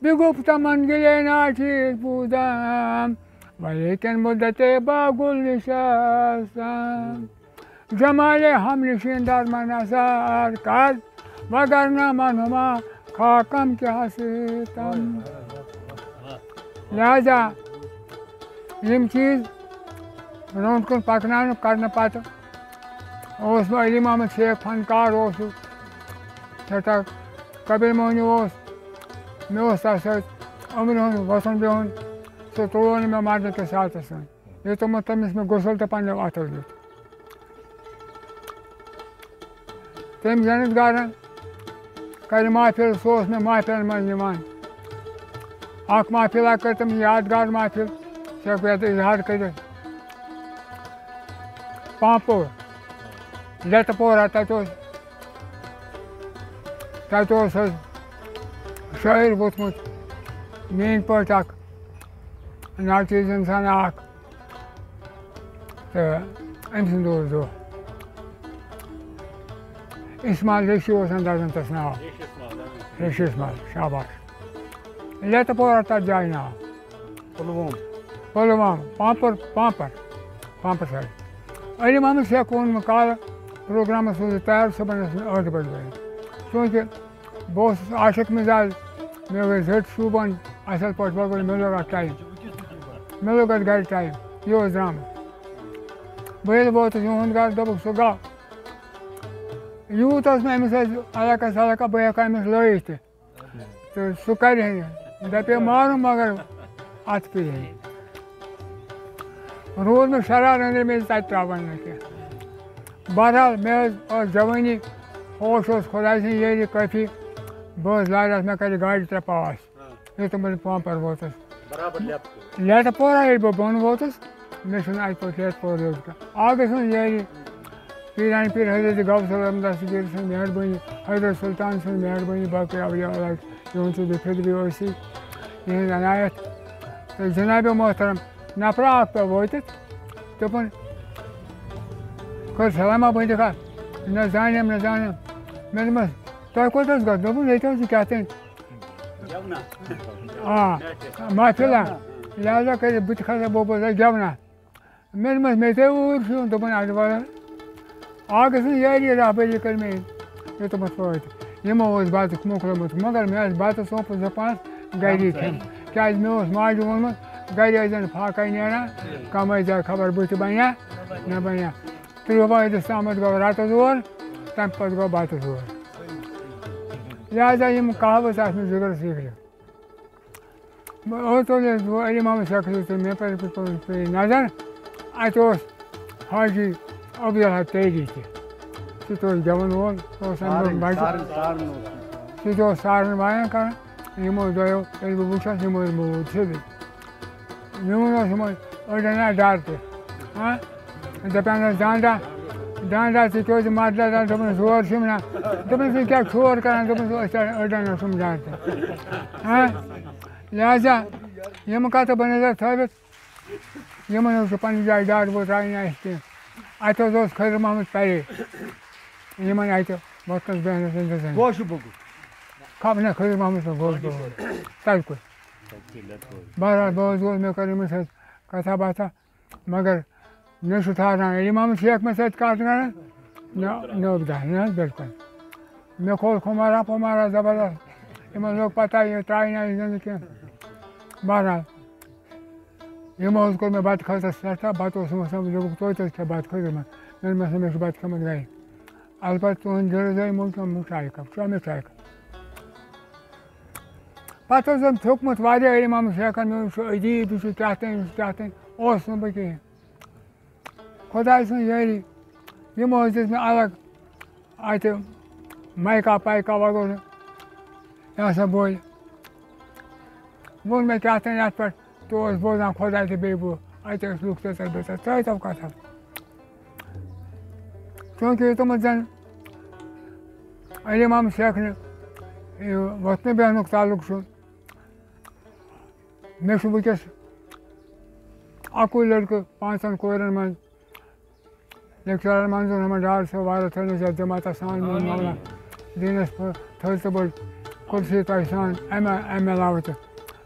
بِگُپتمن گِلے ناچیٖز پوٗدام ولیکن مُدتے با گُل نِشستم جمالے ہم نِشیٖن درمن اثر کر وگر منما خاکم کیٛاہ ستم لہذا یِم چیٖز برونٛٹھ کُن پَکناونہٕ کَرنہٕ پَتہٕ اوس بہٕ علی محمد شیخ فنکار اوسُس سٮ۪ٹھاہ قبیٖر مہنیوٗ اوس مےٚ اوس تَتھ سۭتۍ عُمرِ ہُنٛد وۄتھُن بِہُن سُہ تُلو نہٕ مےٚ مَرنہٕ کِس ساتَس منٛز یوٚتامَتھ تٔمِس مےٚ غسل تہٕ پنٛنیو اَتھو دیُت تٔمۍ جنت گارَن کَرِ محفِل سُہ اوس مےٚ محفِلَن منٛز نِوان اَکھ محفِلا کٔر تٔمۍ یادگار محفِل سُہ ہٮ۪کہٕ بہٕ یَتھ اِظہار کٔرِتھ پامپور لٮ۪ٹہٕ پورہ تَتہِ اوس حظ شٲعر ووٚتھمُت میٛٲنۍ پٲٹھۍ اَکھ ناچیٖز اِنسانا اَکھ تہٕ أمۍ سُنٛد اوس دۄہ اسمال ریشی اوس اندازن تس ناو ریشی اسمال شاباش لیٹ پورا تر جائے ناو پلوام پامپر سائڈ علی محمد شیخ اون کال پروگرام سوز تیار صبح 8 بجے چونکہ بہت عاشق مزاج میں گئی زٹ صوبان اصل پہ بغل مے لوگ ٹائم مے لوگ گھر ٹائم یہ درام بہت ووتس یہد گھر دپک سہ گا یوت میں امس علاقہ بہ ہیکا امس لٲیِتھ تہِ تو سہ کر دپے مارُن مگر ات پی روٗد مےٚ شرار أنٛدرۍ مےٚ تتہِ ترٛاوان نہٕ کینٛہہ بہرحال مےٚ ٲس جوٲنی ہوش اوس خۄداے سٕنٛدۍ ییٚلہِ کٲفی بہٕ حظ لاریاس مےٚ کرِ گاڑِ 3 پاس یُتھُے بہٕ پامپر ووتُس لیٹ پورا ییٚلہِ بہٕ بۄن ووتُس مےٚ چھُنہٕ اَتہِ پٮ۪ٹھ لیٹ پور یوت کانٛہہ اکھ گژھُن ییٚلہِ پیٖران پیٖر حضرت غوث احمد دستگیٖر سٕنٛز مہربٲنی حضرت سلطان سٕنٛز مہربٲنی باقٕے اولیاء اللہ یِہُنٛد چھُس بہٕ فِکرِ ٲسی یِہٕنٛز عنایت تہٕ جنابِ محترم نفرا اکھ پیوٚو وٲتِتھ دوٚپُن کٔر سلامہ بٔنٛدِکھ اَتھ نہ زانیم مےٚ دوٚپمَس تۄہہِ کوٚت حظ گژھُن دوٚپُن ییٚتہِ حظ چھِ کیٛاہ تانۍ محفِلا لہٰذا کٔرِتھ بہٕ تہِ کھسا بہٕ بوزا گٮ۪ونا مےٚ دوٚپمَس مےٚ تہِ اوٗرۍ چھُ دوٚپُن اَدٕ وَلہٕ اکھ گٔژھٕن یٲری رہبری کٔر مےٚ یوٚتامَتھ وٲتۍ یِمو اوس بَتہٕ مۄکلومُت مگر مےٚ ٲسۍ بَتہٕ سوٚمپہٕ 2-5 گری کھٮ۪نۍ کیٛازِ مےٚ اوس ماجہِ ووٚنمُت گرِ ٲسۍ زَن فاقے نیران کم ٲسۍ زِ خبر بٕتھِ بنیا نہ بنیا 3 وٲحدَس تامَتھ گوٚو رَتہٕ زور تَمہِ پَتہٕ گوٚو بَتہٕ زور لہٰذا یِم کہاوت آسہٕ مےٚ ضروٗرت فِکرِ اوترٕ ییٚلہِ بہٕ علی محمد شیخَس یُتھُے مےٚ پیٚیہِ نظر اَتہِ اوس حاجی عبدالحق تیری تہِ سُہ تہِ اوس گٮ۪وَن وول سُہ اوس اَمہِ برونٛہہ بَچہِ سُہ تہِ اوس سارن وایان کران یِمو دۄیو ییٚلہِ بہٕ وٕچھس یِمو ٲسۍ بہٕ ووت سیوٚدُے میون اوس یِمن أڑٮ۪ن ڈر تہِ دَپان ٲسۍ دانٛدا ژٕ کیٛازِ مردادا دوٚپُن زور چھُم نا دوٚپُن ژٕ کیٛاہ شور کران دوٚپُن أسۍ أڑٮ۪ن اوسُم ڈر تہِ لہٰذا یِم کَتھٕ بنظر تھٲوِتھ یِمن اوس پننہِ جایہِ ڈر ووت آیہِ نہٕ اَسہِ کینٛہہ اَتہِ حظ اوس خٔضر محمد پرے یِمن اَتہِ وقتس بیٚہنَس اِنتظام خبر خٔضر محمد صٲب گوٚژھ بہٕ تَتہِ کُن بہرحال بہٕ حظ گوٚوُس مےٚ کٔر أمِس سۭتۍ کَتھا باتھا مگر نہ چھُ ٹھہران علی محمد شیخ مےٚ سۭتۍ کَتھ کران نہ عبدالحق نہ حظ بِلکُل مےٚ کھوٚل خُمارا زبردست یِمن لوٚگ پتہ یہِ ترٛایہِ نہٕ اَسہِ زِندٕ کینٛہہ بہرحال یِمو حظ کوٚر مےٚ بَتہٕ خٲطرٕ سٮ۪ٹھاہ بَتہٕ اوس یِمو سَمجھ دوٚپُکھ توتہِ حظ کھےٚ بَتہٕ خٲطرٕ مےٚ دوٚپمَس مےٚ چھُ بَتہٕ کھیوٚمُت گرِ البتہ تُہُنٛد دِل زٲیمو چاے کپ چاے کپ پتہٕ اوس أمۍ تھوٚکمُت واریاہ علی محمد شیخن مےٚ چھُ عجیٖب یہِ چھُ کیٛاہ تانۍ اوس نہٕ بہٕ کِہیٖنۍ خۄداے سٕنٛز یٲری یِمو حظ دِژ مےٚ الگ اَتہِ مایکا پایکا وغٲرٕ یہِ ہسا بولہِ ووٚن مےٚ کیٛاہ تانۍ اَتھ پٮ۪ٹھ تہٕ اوس بوزان خۄداے تہٕ بیٚیہِ بہٕ اَتہِ ٲسۍ لُکھ تیٖژاہ بیٚژاہ ترٛٲیتو کَتھا چوٗنٛکہِ یوٚتامَتھ زَن علی محمد شیخنہِ یہِ وۄتھنہٕ بیٚہنُک تعلُق چھُ مےٚ چھُ وٕنکٮ۪س اَکُے لٔڑکہٕ 5 کورٮ۪ن منٛز لیکچرر منظوٗر احمد ڈار صٲب واریاہ تھٲونَس یَتھ جماعتَس سان میون مولا دیٖنَس تھٲو ژٕ بٔڑ کُرسی تۄہہِ سان اَمہِ علاوٕ تہِ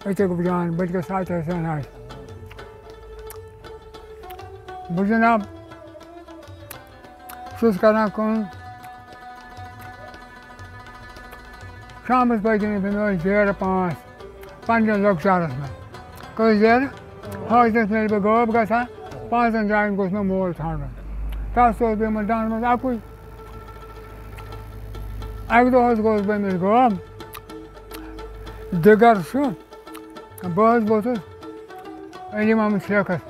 أتِکۍ جان بٔٹکِس ساتہِ حسین آسہِ بہٕ جِناب چھُس کران کٲم شامَس بٲگۍ مےٚ ٲسۍ زیرٕ 5 پنٛنِس لۄکچارَس منٛز کٔژ زیرٕ حٲضرَس ییٚلہِ بہٕ غٲب گژھان 5 جایَن گوٚژھ مےٚ مول ژھانٛڈُن تَس اوس بیٚیہِ دَہَن منٛز اَکُے اَکہِ دۄہ حظ گوٚوُس بہٕ أمِس غٲب دِگر چھُ بہٕ حظ ووتُس علی محمد شیخَس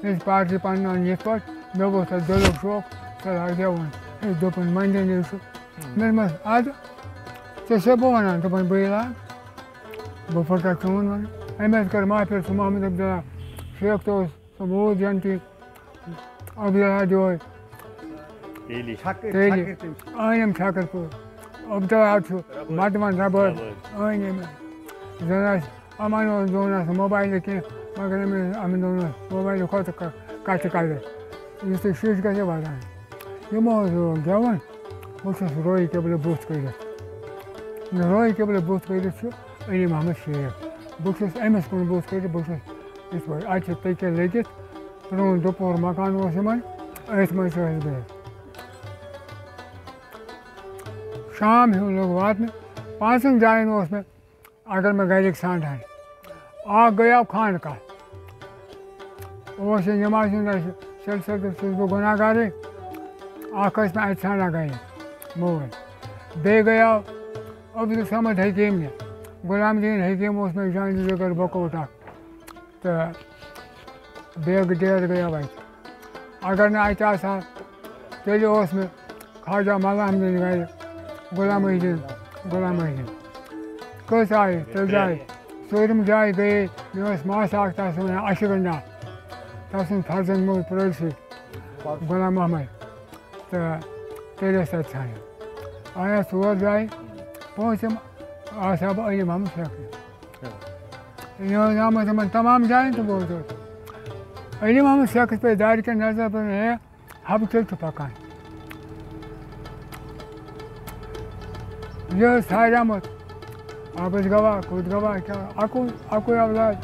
یُس پارٹی پَنُن اوٚن یِتھ پٲٹھۍ مےٚ ووت تَتھ دِلُک شوق ژٕ لاگ گٮ۪وُن أمۍ دوٚپُن مٔنٛدِنۍ چھُ مےٚ دوٚپمَس اَدٕ ژےٚ چھےٚ بہٕ وَنان دوٚپُن بٕے لاگ بہٕ پھٕٹرَکھ چون وَنُن أمۍ حظ کٔر محفِل سُہ محمد عبداللہ شیخ تہِ اوس سُہ موٗد جنتی عبداللہ جوے تیلی أنۍ أمۍ چھکٕر پٲٹھۍ عبداللہ چھُ مَدوَن رَبٲرۍ أنۍ أمۍ زَن آسہِ یِمَن اوس دۄہَن آسان موبایلہٕ کینٛہہ مگر یِمَن دۄہَن موبایلہٕ کھۄتہٕ کَتھِ کَرِ یُتھُے شِش گژھِ واتان یِمو حظ لوگ گٮ۪وُن بہٕ چھُس روحی قبلہٕ بُتھ کٔرِتھ یہِ روحی قبلہٕ بُتھ کٔرِتھ چھُ علی محمد شیخ بہٕ چھُس أمِس کُن بُتھ کٔرِتھ بہٕ چھُس یِتھ پٲٹھۍ اَتہِ چھِ تٔکیہِ لٔگِتھ پرٛون دُپوہر مکان اوس یِمَن أتھۍ منٛز چھِ أسۍ بِہِتھ شام ہیوٗ لوٚگ واتنہٕ 5 جایَن اوس مےٚ اگر مےٚ گَرِکۍ ژھانٛڈہَن اَکھ گٔیاو خانقاہ اوس یہِ نٮ۪مازِ ہُنٛد اَسہِ سِلسِلہٕ چھُس بہٕ گُناہ گارٕے اَکھ ٲسۍ مےٚ اَتہِ ژھانٛڈان گَرِکۍ موج بیٚیہِ گٔیاو عبدالصمد حکیٖم نہِ غلام دیٖن حکیٖم اوس مےٚ جانہِ جگر بکوٹ اَکھ تہٕ بیگہٕ ڈیرٕ گٔیاو اَتہِ اگر نہٕ اَتہِ آسہٕ ہا تیٚلہِ اوس مےٚ خواجہ ملا احمدٕنۍ گَرِ غلام محدیٖن کٔژ آیہِ 3 جایہِ ژوٗرِم جاے گٔیے مےٚ ٲس ماسہٕ اَکھ تَتھ ٲس وَنان اَشگنڈا تَتھ سُنٛد فرزنٛد موٗد پرٲرۍسٕے غلام محمد تہٕ تیٚلہِ ٲسۍ تَتہِ ژھانٛڈان آیا 4 جایہِ پوٗنٛژِم آسہٕ ہا بہٕ علی محمد شیخٕے یہِ اوس آمُت یِمَن تمام جایَن تہٕ بہٕ اوسُس علی محمد شیخَس پیٚیہِ دارِ کٮ۪ن نظر پَتہٕ ہے حبہٕ کیٛاہ چھُ پَکان یہِ ٲس ژھانٛڈیٛامُت آبَس گواہ کوٚت گواہ کیٛاہ اَکُے اولاد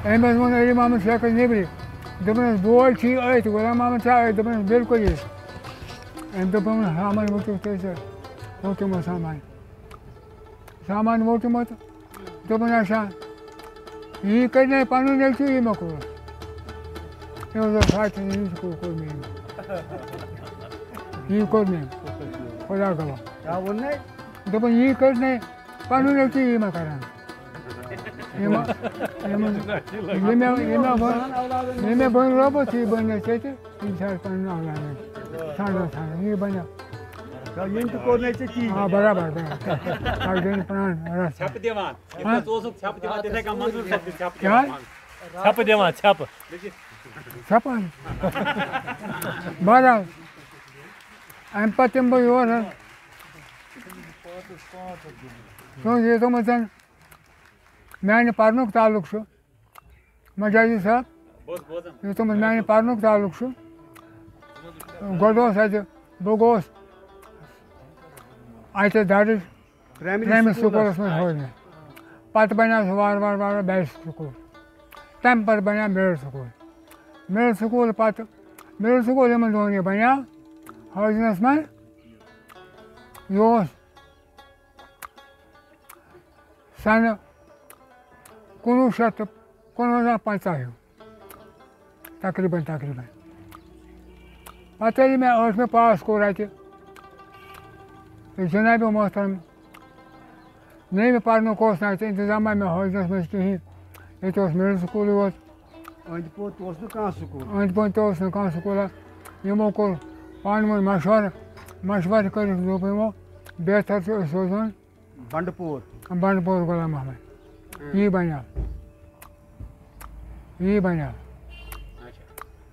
أمۍ حظ ووٚن علی محمد شیخَس نیٚبرِ دوٚپنَس بوے چھُے أتھۍ غلام محمد چھا أتھۍ دوٚپنَس بِلکُل یہِ أمۍ دوٚپُن سامان وٕچھِو تُہۍ سر ووٚت تِمو سامان ووٚت تِمو تہٕ دوٚپُن اچھا یی کَرِ پَنُن نیٚچوٗ یی مےٚ کوٚر أمۍ دوٚپ ساتھ یی کوٚر مےٚ یی کوٚر مےٚ خۄدا گواہ دوٚپُن یی کٔرۍ پَنُن نیٚچوٗ یی مےٚ کَران یہِ مےٚ بٔنۍ رۄبَس یی بٔنۍ اَسہِ ییٚتہِ یہِ چھِ اَسہِ پَنُن اولاد ژھانٛڈان یی بَنیٛو آ برابر اَکھ دِنۍ پرٛان ژھٮ۪پہٕ دِوان ژھٮ۪پَن بہرحال اَمہِ پَتہٕ یِمہٕ بہٕ یور حظ یہِ دوٚپمُت میٛانہِ پَرنُک تعلُق چھُ مجازی صٲب یہِ دوٚپمُت میٛانہِ پَرنُک تعلُق چھُ گۄڈٕ اوس اَتہِ بہٕ گوٚوُس اَتہِ دَرٕج پرٛایمری سکوٗلَس منٛز ہٲرنہِ پَتہٕ بَنیو سُہ وارٕ وارٕ بیچ سکوٗل تَمہِ پَتہٕ بَنیو مِڈل سکوٗل پَتہٕ مِڈل سکوٗل یِمَن دۄہَن یہِ بَنیو ہٲرجَنَس منٛز یہِ اوس سَنہٕ 1955 ہیوٗ تقریٖباً پَتہٕ ییٚلہِ مےٚ 8مہِ پاس کوٚر اَتہِ تہٕ جِنابِ محترم 9مہِ پَرنُک اوس نہٕ اَتہِ اِنتِظامہ مےٚ ہٲرجَنَس منٛز کِہیٖنۍ ییٚتہِ اوس مِڈل سکوٗلٕے یوت أنٛدۍ پٔتۍ اوس نہٕ کانٛہہ سکوٗلا یِمو کوٚر پانہٕ ؤنۍ مَشوَرٕ کٔرِتھ دوٚپ یِمو بہتر چھُ أسۍ سوزون بنٛڈپوٗر غلام محمد یی بَنیو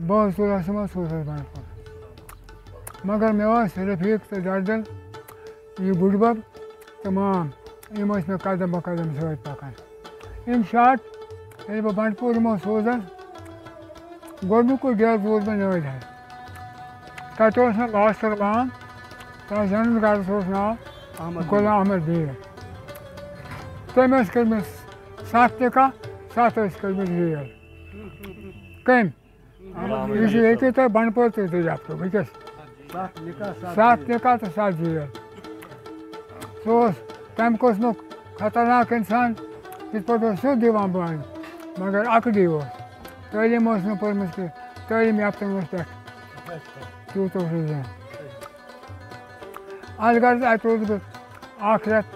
بہٕ حظ ژوٚلُس یِمو سوزُس بنٛڈپوٗر مگر مےٚ ٲسۍ رفیٖق تہٕ دَردِل یہِ بُڈِبب تہٕ مام یِم ٲسۍ مےٚ قدم بہ قدم سۭتۍ پَکان اِن شاٹ ییٚلہِ بہٕ بنٛڈپوٗر یِمو سوزَس گۄڈنیُکُے ڈیرٕ روٗد مےٚ نٲلۍ حظ تَتہِ اوس مےٚ ماستٕر مام تَتھ زَنَن گَرَس اوس ناو غلام احمد بیٖر تٔمۍ ٲسۍ کٔرمٕژ 7 نِکاح 7 ٲسۍ کٔرمٕتۍ ریل کٔمۍ یہِ چھُ ییٚتی تۄہہِ بنٛڈپورِ تہِ دٔریافتہٕ وٕنکٮ۪س 7 نِکاح تہٕ 7 جیل سُہ اوس تَمیُک اوسمُت خطرناک اِنسان یِتھ پٲٹھۍ اوس سیوٚد یِوان بانہٕ مگر عقلی اوس تعلیٖم ٲس نہٕ پٔرمٕژ کینٛہہ تعلیٖم یافتَن اوس پٮ۪ٹھ تیوٗت اوس ذہن الغرض اَتہِ روٗدُس بہٕ 1 رٮ۪تھ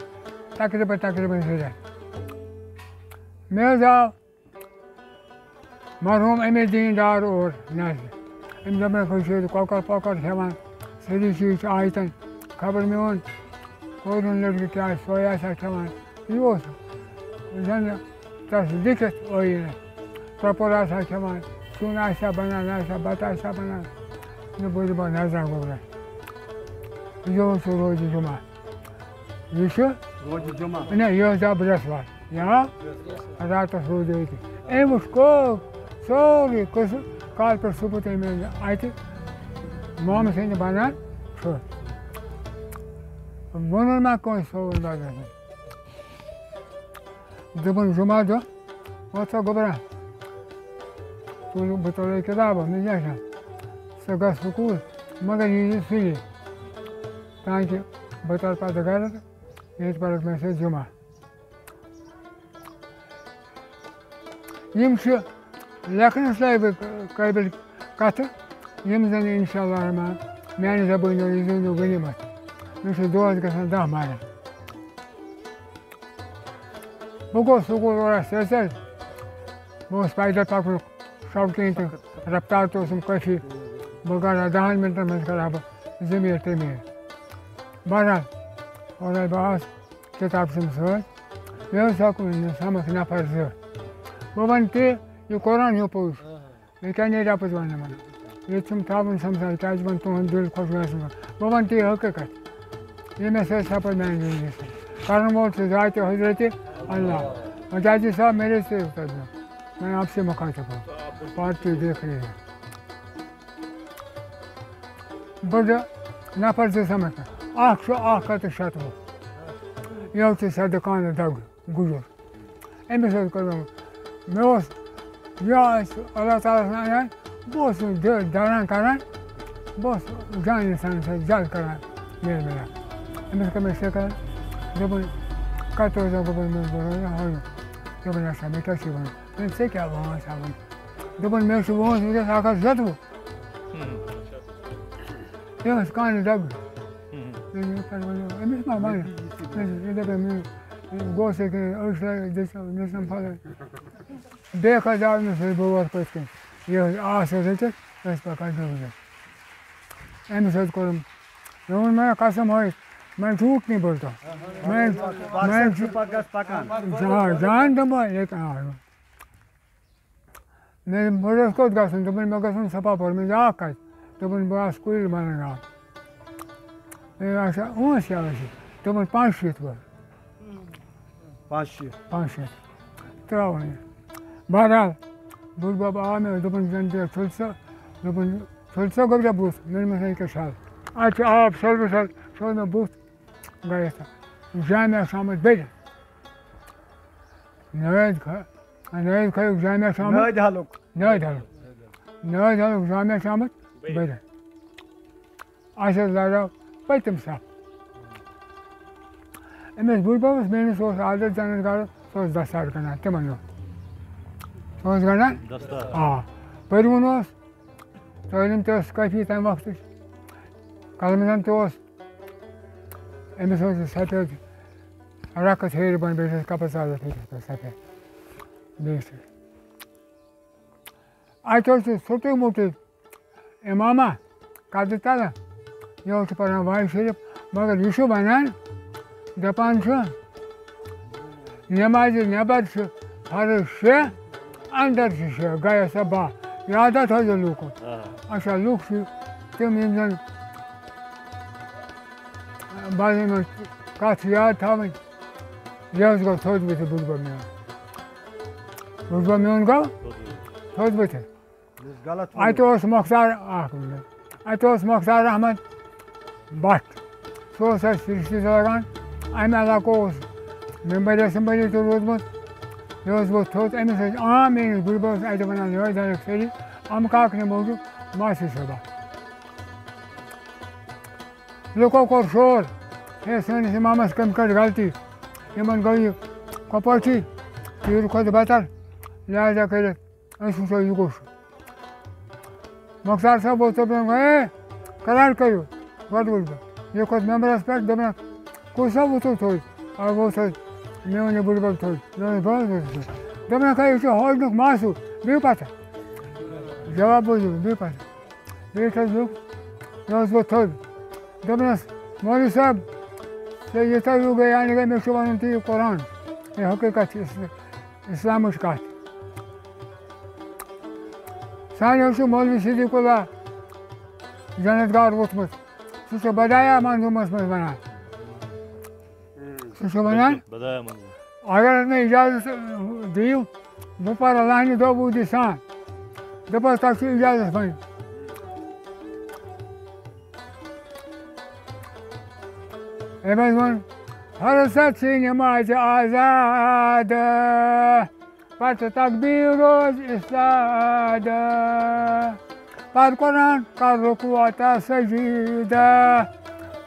تقریٖباً 2 رٮ۪تھ مےٚ حظ آو مرحوٗم امیٖر دیٖن ڈار اور نظرِ أمۍ دوٚپ مےٚ کٔشیٖرِ کۄکَر پۄکَر کھٮ۪وان سٲری چیٖز چھِ آیتَن خبر میون کوٚرُن لٔڑکہٕ کیٛاہ آسہِ سۄے آسہِ ہا کھٮ۪وان یہِ اوس زَنہٕ تَس لیکھِتھ ٲییٖنَس ٹۄپُر آسہِ ہا کھٮ۪وان سیُن آسہِ ہا بَنان آسہِ ہا بَتہٕ آسہِ ہا بَنان یہِ بہٕ دِمہٕ نظرا گوٚبرَس یہِ اوس سُہ روزِ جُمعہ یہِ چھُ نہ یہِ اوس دۄہ برٛٮ۪سوار یا راتَس روٗد ییٚتہِ أمۍ وٕچھ سورُے قٕصہٕ کالہٕ پٮ۪ٹھ صُبح تام اَتہِ محمد سٕنٛدِ بَنان چھُ ووٚنُن ما کٲنٛسہِ صوبَن بازرَس منٛز دوٚپُن جُمعہ دۄہ ووت سا گوٚبرا بہٕ تُلے کِتابہ مےٚ کیٛاہ چھِ ژٕ گژھ سکوٗل مگر یی سُلی تاکہِ بہٕ تَرٕ پَتہٕ گَرٕ تہٕ ییٚتہِ پَرَکھ مےٚ سۭتۍ جُمعہ یِم چھِ لیکھنَس قٲبِل کَتھٕ یِم زَن اِنشاء اللہ رحمان میٛانہِ زبٲنۍ یہِ زٲنِو غنیٖمت مےٚ چھُ دۄہَس گژھان 10 مَرٕنۍ بہٕ گوٚوُس سکوٗل اورٕ سۭتۍ سۭتۍ بہٕ اوسُس پیدل پَکنُک شوقیٖن تہٕ رفتار تہِ اوسُم کٲفی بہٕ کَرٕ ہا 10 مِنٹَن منٛز کَرٕ ہا بہٕ 2 میٖل 3 میٖل بہرحال اورَے بہٕ آس کِتاب چھُم سۭتۍ مےٚ اوس ہیوٚکُن سَمکھ نفر 2 بہٕ وَنہٕ تی یہِ قۄران ہیوٗ پوٚز یہِ کیٛاہ نیرِ اَپُز وَننہٕ وَنان ییٚتہِ چھُم تھاوُن سَمجھان کیٛازِ وَنہٕ تُہُنٛد دِل خۄش گژھُن بہٕ وَنہٕ تی حقیٖقت یہِ مےٚ سۭتۍ سَپُد میٛانہِ زِندگی سۭتۍ کَرَن وول چھُ ذاتِ حضرتِ اللہ مجازی صاحب میرے سے اتر جاؤ میں آپ سے مخاطب ہوں پارٹی دیکھ رہی ہے بڑٕ نفر 2 سَمکھ اَکھ چھُ 170 یہِ چھُ صدقانہٕ دَگ گُجُر أمِس حظ کوٚر مےٚ اوس یہِ آسہِ اللہ تعالیٰ سٕنٛز عنایت بہٕ اوسُس دَران کَران بہٕ اوسُس جان اِنسانَس سۭتۍ جلد کَران میل مِلان أمِس کٔر مےٚ شِکایت دوٚپُن کَتہِ روزان دوٚپُن مےٚ ہٲیِو دوٚپُن اچھا مےٚ کیٛاہ چھُے وَنُن ژےٚ کیٛاہ وٲنٛس ہاوٕنۍ دوٚپُن مےٚ چھُ وٲنٛس وٕنۍکٮ۪س 170 یہِ ٲس کانہِ دَگ أمِس ما وَنہِ یہِ دَپے گوس ییٚکیٛاہ أچھ دِژٕم پھَلٲنۍ بیٚیہِ کھۄتہٕ آو نہٕ سُہ بہٕ ووت پٔتۍ کِنۍ یہِ آس رٔٹِتھ أسۍ پَکان جلدی أمِس حظ کوٚرُم مےٚ ووٚن مےٚ قسم ہٲیِتھ میں جھوٗٹ نہیں بولتا میں جان دِمہٕ لیکِن مےٚ بٔڈِس کوٚت گژھُن دوٚپُن مےٚ گژھُن صفاپور مےٚ دوٚپ اَکھ کَتہِ دوٚپُن بہٕ آسہٕ کُلۍ بَنان آب اچھا وٲنٛس کیٛاہ ٲسۍ دوٚپُن 500 وٲر 500 ترٛاوُن بہرحال بوٚڈ بَب آو مےٚ دوٚپُن زَن دِ ژھُلہِ سا دوٚپُن ژھُلہِ سا گوٚبرا بُتھ مےٚ دوٚپمَس ییٚکیٛاہ چھَل اَتہِ چھُ آب سۄلبہٕ سۭتۍ چھوٚل مےٚ بُتھ گٔیَس جامعہ شامَس بٔرِتھ نٲدۍ کھٔیُکھ جامعہ شامَس نٲدۍ حلُک جامعہ شامَس بٔرِتھ اَسہِ حظ لَڑٲو پٔتِم صف أمِس بُڈۍ بَبَس میٛٲنِس اوس عادت زَنَس گَرَس سُہ اوس دَستار گَنٛڈان تِمَن دۄہَن سُہ اوس گَنٛڈان آ پٔرۍوُن اوس تعلیٖم تہِ ٲس کٲفی تَمہِ وقتٕچ قلمہٕ تہِ اوس أمِس اوس یہِ سفید رَقٕس ہیٚرِ بۄن بیٚیہِ چھَس کَپَر سالَس ہیٚرِس پٮ۪ٹھ سفید بیٚیہِ چھِ اَتہِ اوس یہِ سُٹُے مُٹُے اِمامہ قدٕ تَلہٕ یہِ اوس چھُ پَران واعظ شریٖف مگر یہِ چھُ وَنان دَپان چھُ نٮ۪مازِ نٮ۪بر چھِ فرض 6 اَندَر چھِ 6 گٔیے سۄ باہ یادہ تھٲیزیو لوٗکو اچھا لُکھ چھِ تِم یِم زَن بازرَن منٛز کَتھ چھِ یاد تھاوٕنۍ یہِ حظ گوٚو تھوٚد بٕتھِ بُڈۍ بَب میون گوٚو تھوٚد بٕتھِ اَتہِ اوس مۄختار مۄختار احمد بٹ سُہ اوس اَسہِ رِشتہٕ لگان اَمہِ علاقہٕ اوس مٮ۪مبَر اٮ۪سَمبٔلی تہِ روٗدمُت یہِ اوس بہٕ تھوٚد أمِس ٲسۍ عام میٛٲنِس بُڈۍ بَبَس اَتہِ وَنان یِہوٚے دَرٮ۪کھ سٲری اَمہٕ کاکنہِ موٗجوٗب ماسہِ صٲبہ لُکو کوٚر شور ہے سٲنِس اِمامَس کٔمۍ کٔر غلطی یِمَن گوٚو یہِ کۄپٲٹھی تیٖرٕ کھۄتہٕ بَدتر لہٰذا کٔرِتھ أسۍ وٕچھو یہِ کُس چھُ مۄختار صٲب اوس دوٚپُن ہے قرار کٔرِو گۄڈٕ وٕچھِ بہٕ یہِ کھوٚت مٮ۪مبرَس پٮ۪ٹھ دوٚپنَکھ کُس سا ووٚتھُو تھوٚد گوٚو تھوٚد مےٚ ووٚن یہِ بُڈۍ بَب تھوٚد مےٚ ووٚنُس بہٕ حظ ووٚتھُس تھوٚد دوٚپنَکھ ہے یہِ چھُ ہوجنُک ماسوٗ بِہِو پَتھر جواب بوٗزِو بِہِو پَتھر بیٚیہِ حظ بیوٗٹھ مےٚ اوسُس بہٕ تھوٚد دوٚپنَس مولوی صٲب ژےٚ یوٗتاہ ہیوٗ گٔے یعنی گٔے مےٚ چھُ وَنُن تی قۄران یہِ حقیٖقت چھِ اِسلامٕچ کَتھ سانہِ حظ چھُ مولوی صدیٖق اللہ جنت گار ووٚتھمُت سُہ چھُ بَدایا منظوٗمَس منٛز وَنان سُہ چھُ وَنان اگر مےٚ اِجازت دِیِو بہٕ پَرٕ لانہِ دوبوٗدی سان دوٚپہَس تۄہہِ چھُ اِجازت وۄنۍ أمس ووٚن فرست چھِ نمازِ آزاد پتہٕ تقبیٖر روز اِستاد پتہٕ قرآن کر رُکوع تہٕ سجیٖدہ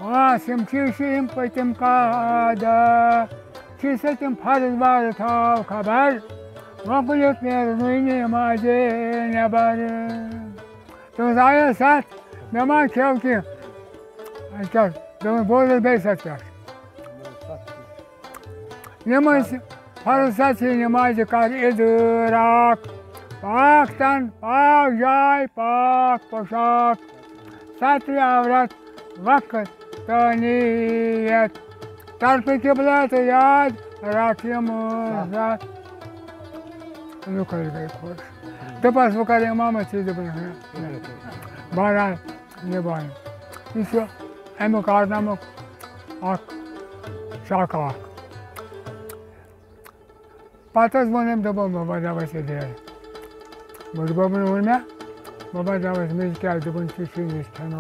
عاصم چھِ یِم پٔتِم قادہ چھِ سا تِم فرض وارٕ تھاو خبر مۄکلِتھ نیرنُے نمازے نٮ۪بر دوٚپمَس آیا سَتھ مےٚ ما کھیٚو کیٚنٛہہ کیٛاہ دوٚپُن بوز حظ بیٚیہِ سَتھ پٮ۪ٹھ نماز فرض چھِ نمازِ کر اِدراک پاک تن پاک جاے پاک پوشاک سترِ عورت وقت تہٕ نیت طرفہٕ قبلہ تہٕ یاد رکھ یِم ذات لُکھ حظ گٔے خۄش دوٚپہَس بہٕ کَرٕ اِمامَتھٕے دوٚپُن بہرحال نِبھایُن یہِ چھُ اَمہِ کارنامُک اکھ شاخہ اکھ پتہٕ حظ ووٚن أمۍ دوٚپُن بہٕ بدلاوَے ژےٚ ڈیرٕ بٔڈِ بَبَن ووٚن مےٚ بہٕ بدلاوَے ژٕ مےٚ کیٛاہ دوٚپُن ژٕ چھُے نہٕ کھٮ۪نو